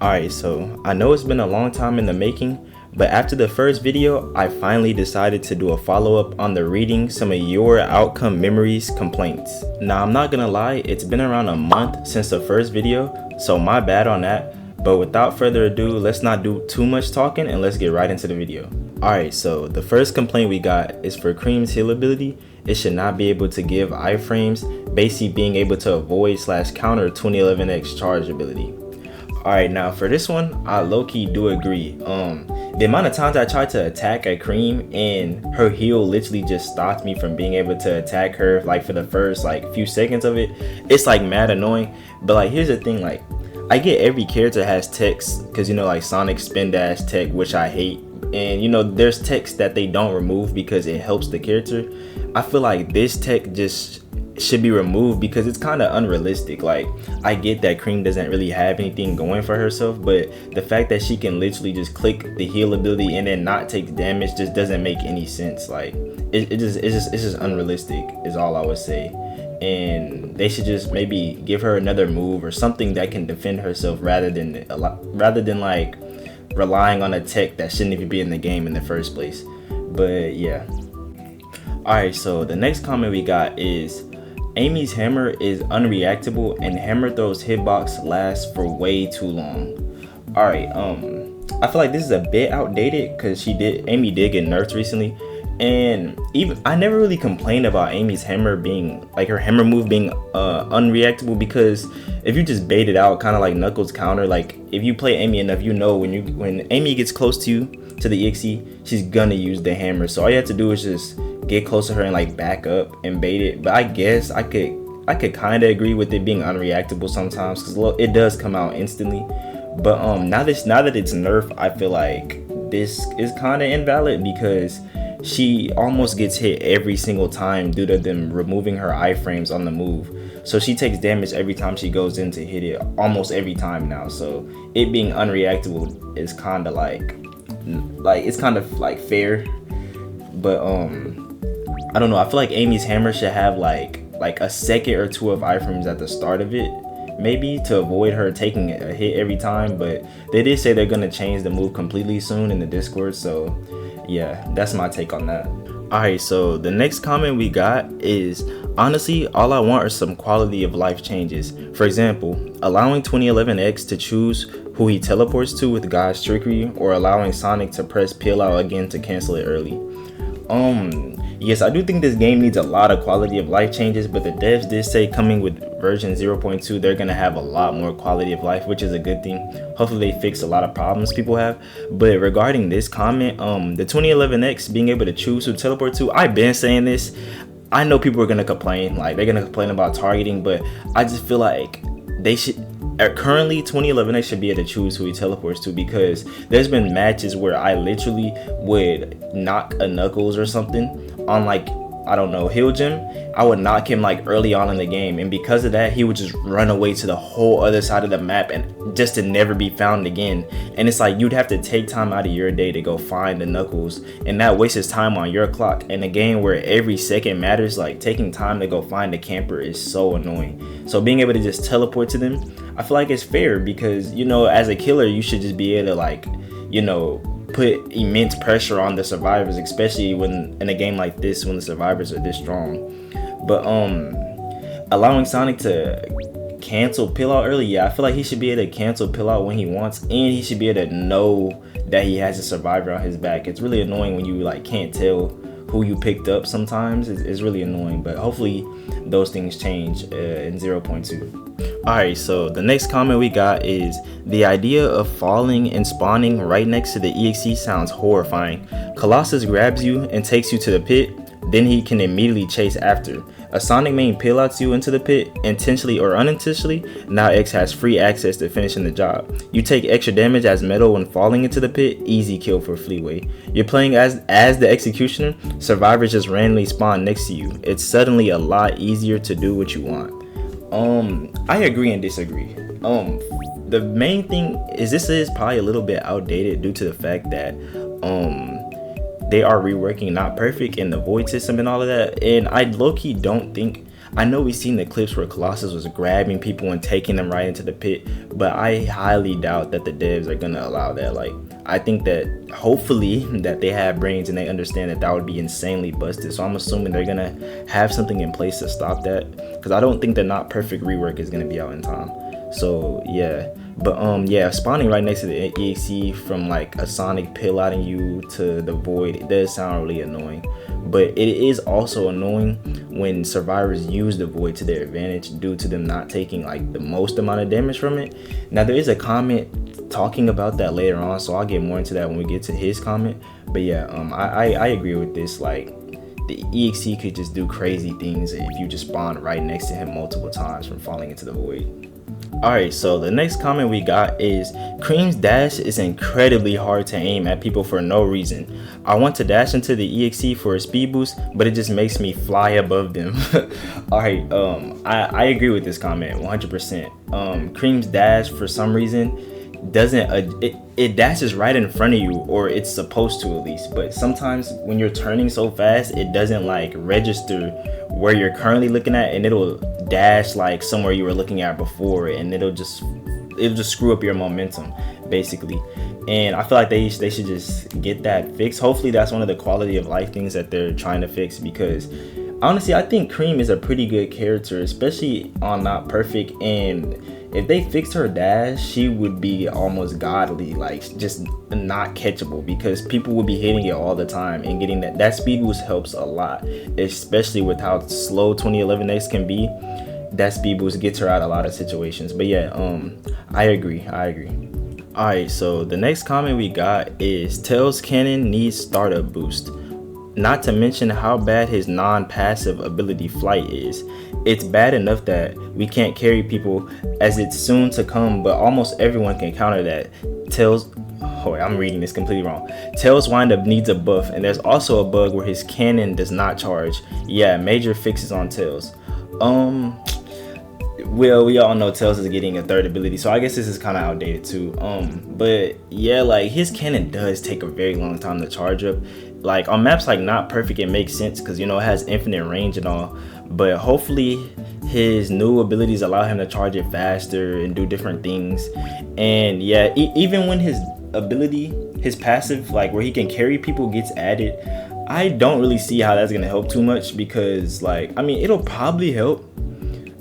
Alright, so I know it's been a long time in the making, but after the first video, I finally decided to do a follow-up on the reading some of your outcome memories complaints. Now I'm not gonna lie, it's been around a month since the first video, so my bad on that, but without further ado, let's not do too much talking and let's get right into the video. Alright, so the first complaint we got is for Cream's heal ability. It should not be able to give iframes, basically being able to avoid / counter 2011X charge ability. Alright, now for this one, I low-key do agree. The amount of times I tried to attack a Cream and her heal literally just stopped me from being able to attack her like for the first like few seconds of it. It's like mad annoying. But like here's the thing, like I get every character has text because you know like Sonic spin dash tech, which I hate. And you know there's text that they don't remove because it helps the character. I feel like this tech just should be removed because it's kind of unrealistic. Like I get that Cream doesn't really have anything going for herself, but the fact that she can literally just click the heal ability and then not take damage just doesn't make any sense. Like it's just unrealistic is all I would say. And they should just maybe give her another move or something that can defend herself rather than like relying on a tech that shouldn't even be in the game in the first place. But yeah. Alright, so the next comment we got is Amy's hammer is unreactable and hammer throws hitbox lasts for way too long. Alright, I feel like this is a bit outdated because Amy did get nerfed recently, and even I never really complained about Amy's hammer being like her hammer move being unreactable, because if you just bait it out kind of like Knuckles counter, like if you play Amy enough, you know when Amy gets close to you to the EXE, she's gonna use the hammer. So all you have to do is just get close to her and like back up and bait it. But I guess I could kind of agree with it being unreactable sometimes because it does come out instantly. But now that it's nerfed, I feel like this is kind of invalid because she almost gets hit every single time due to them removing her iframes on the move. So she takes damage every time she goes in to hit it, almost every time now. So it being unreactable is kind of like it's kind of like fair. But I don't know, I feel like Amy's hammer should have like a second or two of iframes at the start of it, maybe, to avoid her taking a hit every time. But they did say they're gonna change the move completely soon in the Discord, so yeah, that's my take on that. Alright, so the next comment we got is, honestly, all I want are some quality of life changes. For example, allowing 2011X to choose who he teleports to with God's trickery, or allowing Sonic to press peel out again to cancel it early. Yes, I do think this game needs a lot of quality of life changes, but the devs did say coming with version 0.2 they're gonna have a lot more quality of life, which is a good thing. Hopefully they fix a lot of problems people have. But regarding this comment, the 2011X being able to choose who to teleport to, I've been saying this. I know people are gonna complain, like they're gonna complain about targeting, but I just feel like they should currently 2011X should be able to choose who he teleports to, because there's been matches where I literally would knock a Knuckles or something on like, I don't know, Hill Gym. I would knock him like early on in the game, and because of that he would just run away to the whole other side of the map and just to never be found again. And it's like you'd have to take time out of your day to go find the Knuckles, and that wastes time on your clock. In a game where every second matters, like taking time to go find a camper is so annoying. So being able to just teleport to them, I feel like it's fair, because you know as a killer you should just be able to like, you know, put immense pressure on the survivors, especially when in a game like this when the survivors are this strong. But allowing Sonic to cancel pill out early, yeah, I feel like he should be able to cancel pill out when he wants, and he should be able to know that he has a survivor on his back. It's really annoying when you like can't tell who you picked up sometimes. It's really annoying, but hopefully those things change in 0.2. Alright, so the next comment we got is, the idea of falling and spawning right next to the EXE sounds horrifying. Colossus grabs you and takes you to the pit, then he can immediately chase after. A Sonic main peel outs you into the pit, intentionally or unintentionally. Now X has free access to finishing the job. You take extra damage as metal when falling into the pit, easy kill for Fleetway. You're playing as the executioner, survivors just randomly spawn next to you. It's suddenly a lot easier to do what you want. I agree and disagree. The main thing is this is probably a little bit outdated due to the fact that they are reworking Not Perfect and the void system and all of that, and I low-key don't think I know we've seen the clips where Colossus was grabbing people and taking them right into the pit, but I highly doubt that the devs are gonna allow that. Like, I think that hopefully that they have brains and they understand that that would be insanely busted. So I'm assuming they're gonna have something in place to stop that, because I don't think the Not Perfect rework is gonna be out in time. So yeah, but yeah, spawning right next to the EXE from like a Sonic pillating you to the void, it does sound really annoying. But it is also annoying when survivors use the void to their advantage due to them not taking like the most amount of damage from it. Now there is a comment talking about that later on, so I'll get more into that when we get to his comment. But yeah, I agree with this. Like, the EXE could just do crazy things if you just spawn right next to him multiple times from falling into the void. Alright, so the next comment we got is, Cream's dash is incredibly hard to aim at people for no reason. I want to dash into the EXE for a speed boost, but it just makes me fly above them. Alright, I agree with this comment 100%. Cream's dash, for some reason, doesn't it dashes right in front of you, or it's supposed to at least, but sometimes when you're turning so fast, it doesn't like register where you're currently looking at, and it'll dash like somewhere you were looking at before, and it'll just screw up your momentum basically. And I feel like they should just get that fixed. Hopefully that's one of the quality of life things that they're trying to fix, because honestly I think Cream is a pretty good character, especially on Not Perfect, and if they fixed her dash, she would be almost godly, like just not catchable, because people would be hitting it all the time, and getting that speed boost helps a lot, especially with how slow 2011X can be. That speed boost gets her out of a lot of situations. But yeah, I agree. Alright, so the next comment we got is, Tails cannon needs startup boost. Not to mention how bad his non-passive ability Flight is. It's bad enough that we can't carry people, as it's soon to come, but almost everyone can counter that. Tails, oh wait, I'm reading this completely wrong. Tails Windup needs a buff, and there's also a bug where his cannon does not charge. Yeah, major fixes on Tails. Well, we all know Tails is getting a third ability, so I guess this is kind of outdated too. But yeah, like his cannon does take a very long time to charge up. Like on maps like Not Perfect, it makes sense because, you know, it has infinite range and all, but hopefully his new abilities allow him to charge it faster and do different things. And yeah, even when his ability, his passive, like where he can carry people, gets added, I don't really see how that's gonna help too much, because like, I mean, it'll probably help,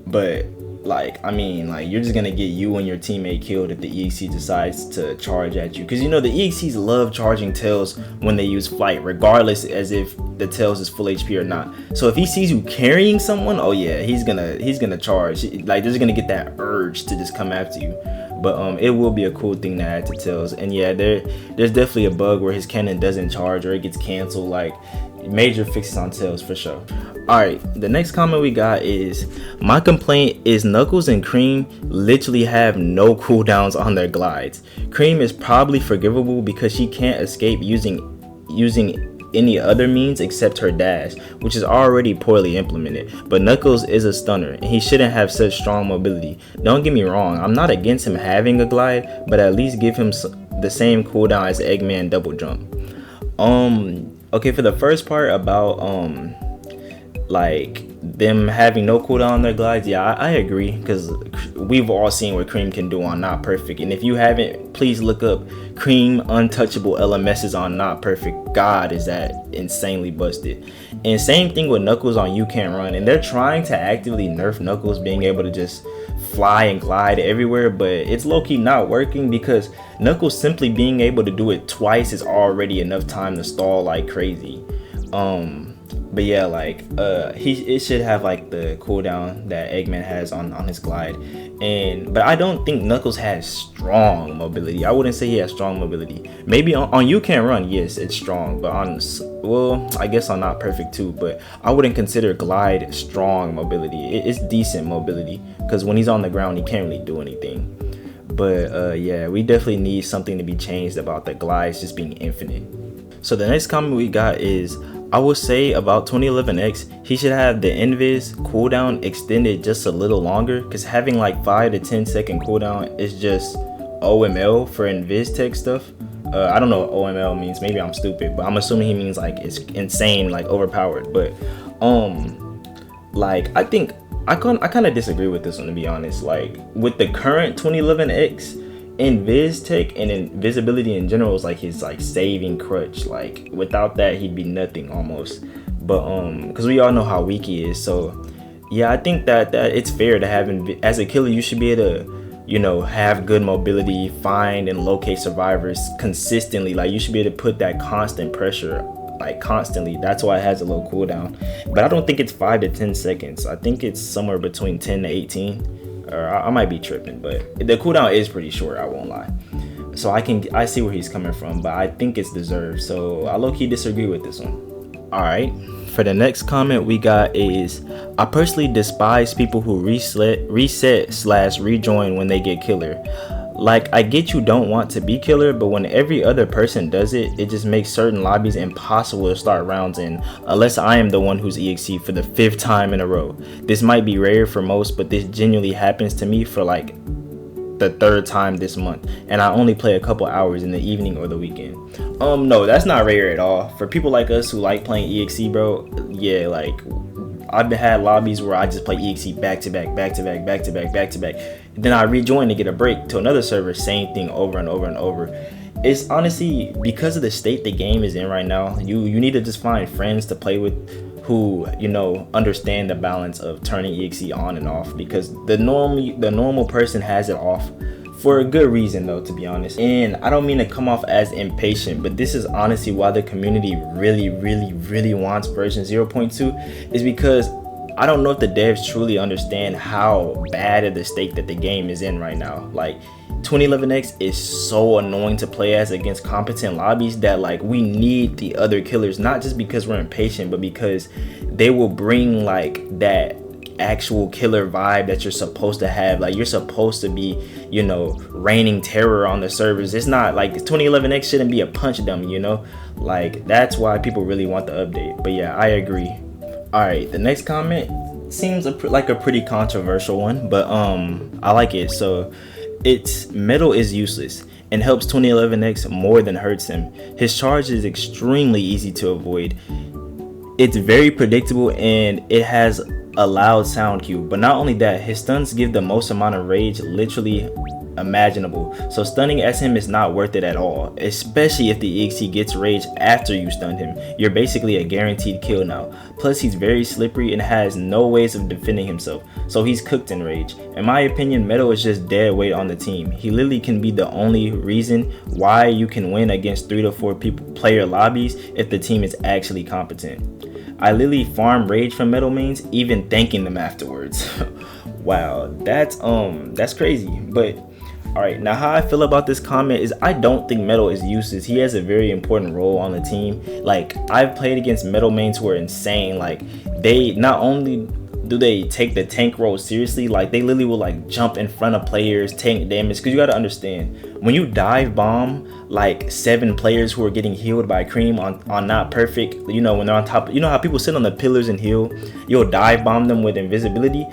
but like, I mean, like, you're just gonna get you and your teammate killed if the EXE decides to charge at you, because you know the EXEs love charging Tails when they use Flight, regardless as if the Tails is full HP or not. So if he sees you carrying someone, oh yeah, he's gonna charge. Like, they're just gonna get that urge to just come after you. But it will be a cool thing to add to Tails. And yeah, there's definitely a bug where his cannon doesn't charge or it gets canceled. Like, major fixes on Tails for sure. Alright, the next comment we got is, my complaint is Knuckles and Cream literally have no cooldowns on their glides. Cream is probably forgivable because she can't escape using any other means except her dash, which is already poorly implemented. But Knuckles is a stunner, and he shouldn't have such strong mobility. Don't get me wrong, I'm not against him having a glide, but at least give him the same cooldown as Eggman double jump. Okay, for the first part about like them having no cooldown on their glides, yeah, I agree, because we've all seen what Cream can do on Not Perfect, and if you haven't, please look up Cream untouchable LMSs on Not Perfect. God, is that insanely busted. And same thing with Knuckles on You Can't Run, and they're trying to actively nerf Knuckles being able to just fly and glide everywhere, but it's low-key not working, because Knuckles simply being able to do it twice is already enough time to stall like crazy. But yeah, like it should have like the cooldown that Eggman has on his glide. But I don't think Knuckles has strong mobility. I wouldn't say he has strong mobility. Maybe on You Can't Run, yes, it's strong, but on, well, I guess on Not Perfect too, but I wouldn't consider glide strong mobility. It's decent mobility, because when he's on the ground he can't really do anything. But yeah, we definitely need something to be changed about the glides just being infinite. So the next comment we got is, I would say about 2011X, he should have the invis cooldown extended just a little longer, because having like 5 to 10 second cooldown is just OML for invis tech stuff. I don't know what OML means, maybe I'm stupid, but I'm assuming he means like it's insane, like overpowered. But like, I think I kind of disagree with this one, to be honest. Like with the current 2011X, invis tech and invisibility in general is like his like saving crutch. Like without that, he'd be nothing almost. But because we all know how weak he is, so yeah, I think that it's fair to have as a killer, you should be able to, you know, have good mobility, find and locate survivors consistently. Like you should be able to put that constant pressure, like constantly. That's why it has a low cooldown. But I don't think it's 5 to 10 seconds. I think it's somewhere between 10 to 18. Or I might be tripping, but the cooldown is pretty short, I won't lie. So I see where he's coming from, but I think it's deserved. So I low-key disagree with this one. Alright, for the next comment we got is, I personally despise people who reset/rejoin when they get killer. Like, I get you don't want to be killer, but when every other person does it, it just makes certain lobbies impossible to start rounds in, unless I am the one who's EXE for the 5th time in a row. This might be rare for most, but this genuinely happens to me for like the 3rd time this month, and I only play a couple hours in the evening or the weekend. No, that's not rare at all. For people like us who like playing EXE, bro, yeah, like I've had lobbies where I just play EXE back to back. Then I rejoin to get a break to another server, same thing over and over and over. It's honestly because of the state the game is in right now. You need to just find friends to play with who, you know, understand the balance of turning EXE on and off, because the normal person has it off for a good reason though, to be honest. And I don't mean to come off as impatient, but this is honestly why the community really wants version 0.2, is because I don't know if the devs truly understand how bad of the state that the game is in right now. Like 2011X is so annoying to play as against competent lobbies that like we need the other killers, not just because we're impatient, but because they will bring like that actual killer vibe that you're supposed to have. Like you're supposed to be, you know, raining terror on the servers. It's not like 2011X shouldn't be a punch dummy, you know. Like that's why people really want the update. But yeah, I agree. All right, the next comment seems like a pretty controversial one, but I like it. So it's metal is useless and helps 2011X more than hurts him. His charge is extremely easy to avoid. It's very predictable and it has a loud sound cue. But not only that, his stuns give the most amount of rage literally imaginable. So stunning as him is not worth it at all, especially if the EXE gets rage after you stunned him. You're basically a guaranteed kill now. Plus he's very slippery and has no ways of defending himself, so he's cooked in rage. In my opinion, Metal is just dead weight on the team. He literally can be the only reason why you can win against 3 to 4 player lobbies if the team is actually competent. I literally farm rage from Metal mains, even thanking them afterwards. Wow, that's crazy. But alright, now how I feel about this comment is I don't think Metal is useless. He has a very important role on the team. Like I've played against Metal mains who are insane. Like they not only do they take the tank role seriously, like they literally will like jump in front of players, tank damage. Because you got to understand, when you dive bomb like 7 players who are getting healed by cream on not perfect, you know, when they're on top, you know how people sit on the pillars and heal, you'll dive bomb them with invisibility.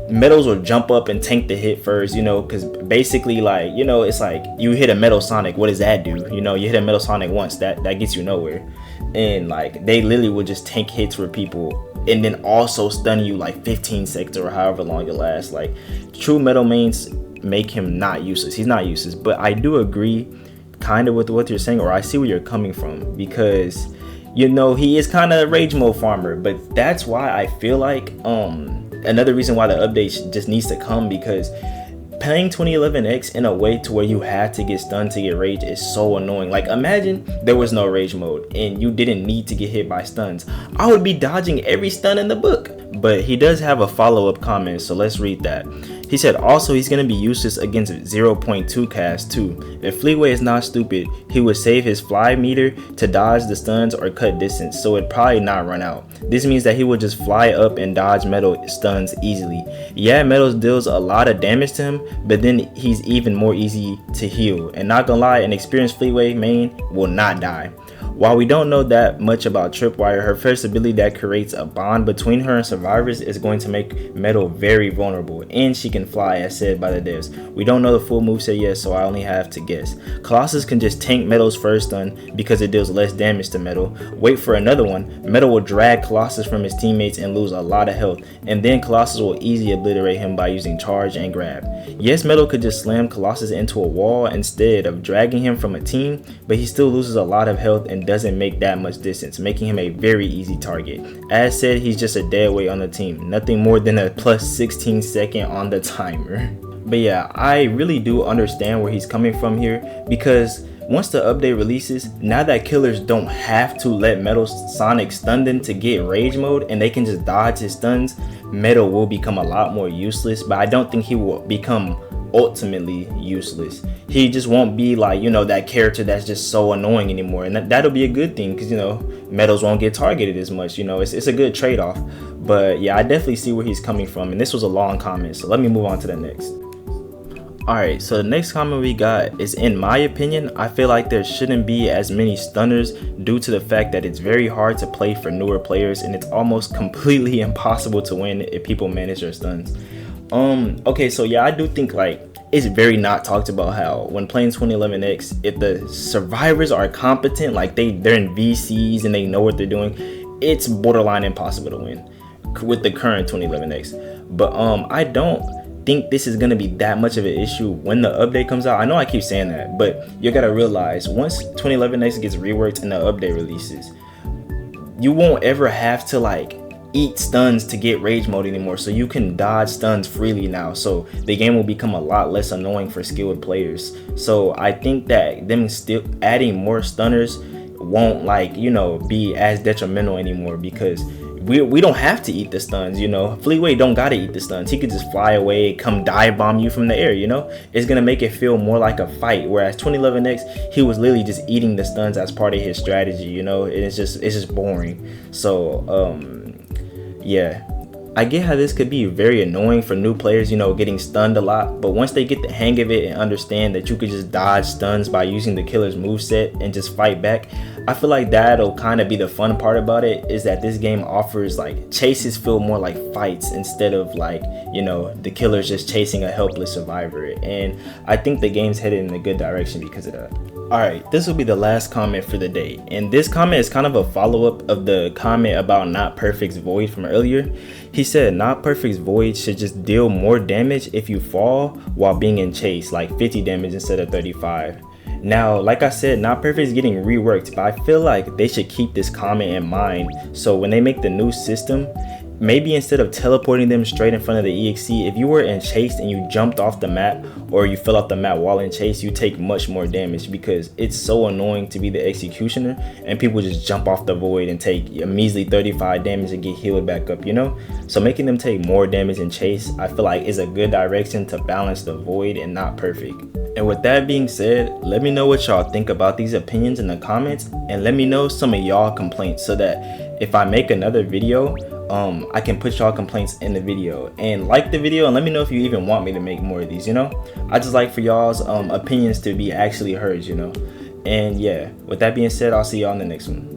Metals will jump up and tank the hit first, you know, because basically, like, you know, it's like you hit a Metal Sonic, what does that do? You know, you hit a Metal Sonic once, that gets you nowhere. And like they literally will just tank hits for people and then also stun you like 15 seconds or however long it lasts. Like true Metal mains make him not useless. He's not useless, but I do agree kind of with what you're saying, or I see where you're coming from, because you know he is kind of a rage mode farmer. But that's why I feel like another reason why the update just needs to come, because playing 2011X in a way to where you had to get stunned to get rage is so annoying. Like imagine there was no rage mode and you didn't need to get hit by stuns. I would be dodging every stun in the book. But he does have a follow-up comment, so let's read that. He said also he's going to be useless against 0.2 cast too. If Fleetway is not stupid, he would save his fly meter to dodge the stuns or cut distance, so it'd probably not run out. This means that he would just fly up and dodge Metal stuns easily. Yeah, Metal deals a lot of damage to him, but then he's even more easy to heal. And not gonna lie, an experienced Fleetway main will not die. While we don't know that much about Tripwire, her first ability that creates a bond between her and survivors is going to make Metal very vulnerable, and she can fly as said by the devs. We don't know the full moveset yet, so I only have to guess. Colossus can just tank Metal's first stun because it deals less damage to Metal. Wait for another one, Metal will drag Colossus from his teammates and lose a lot of health, and then Colossus will easily obliterate him by using charge and grab. Yes, Metal could just slam Colossus into a wall instead of dragging him from a team, but he still loses a lot of health and doesn't make that much distance, making him a very easy target. As said, he's just a dead weight on the team, nothing more than a plus 16 second on the timer. But yeah, I really do understand where he's coming from here, because once the update releases, now that killers don't have to let Metal Sonic stun them to get rage mode and they can just dodge his stuns, Metal will become a lot more useless, but I don't think he will become ultimately useless. He just won't be like, you know, that character that's just so annoying anymore, and that'll be a good thing, because, you know, Metals won't get targeted as much. You know, it's a good trade-off. But yeah, I definitely see where he's coming from, and this was a long comment, so let me move on to the next. Alright, so the next comment we got is, in my opinion, I feel like there shouldn't be as many stunners due to the fact that it's very hard to play for newer players, and it's almost completely impossible to win if people manage their stuns. Okay, so yeah, I do think like it's very not talked about how when playing 2011X, if the survivors are competent, like they're in VCs and they know what they're doing, it's borderline impossible to win with the current 2011X. But I don't think this is gonna be that much of an issue when the update comes out. I know I keep saying that, but you gotta realize once 2011X gets reworked and the update releases, you won't ever have to like eat stuns to get rage mode anymore, so you can dodge stuns freely now, so the game will become a lot less annoying for skilled players. So I think that them still adding more stunners won't, like, you know, be as detrimental anymore, because we don't have to eat the stuns. You know, Fleetway don't gotta eat the stuns. He could just fly away, come dive bomb you from the air. You know, it's gonna make it feel more like a fight, whereas 2011X, he was literally just eating the stuns as part of his strategy. You know, and it's just boring. So yeah, I get how this could be very annoying for new players, you know, getting stunned a lot, but once they get the hang of it and understand that you could just dodge stuns by using the killer's moveset and just fight back, I feel like that'll kind of be the fun part about it, is that this game offers, like, chases feel more like fights instead of, like, you know, the killer's just chasing a helpless survivor. And I think the game's headed in a good direction because of that. Alright, this will be the last comment for the day, and this comment is kind of a follow-up of the comment about Not Perfect's Void from earlier. He said Not Perfect's Void should just deal more damage if you fall while being in chase, like 50 damage instead of 35. Now, like I said, Not Perfect is getting reworked, but I feel like they should keep this comment in mind, so when they make the new system, maybe instead of teleporting them straight in front of the EXE, if you were in chase and you jumped off the map or you fell off the map while in chase, you take much more damage, because it's so annoying to be the executioner and people just jump off the void and take a measly 35 damage and get healed back up, you know? So making them take more damage in chase, I feel like is a good direction to balance the void and Not Perfect. And with that being said, let me know what y'all think about these opinions in the comments, and let me know some of y'all complaints so that if I make another video, I can put y'all complaints in the video. And like the video and let me know if you even want me to make more of these, you know? I just like for y'all's opinions to be actually heard, you know? And yeah, with that being said, I'll see y'all in the next one.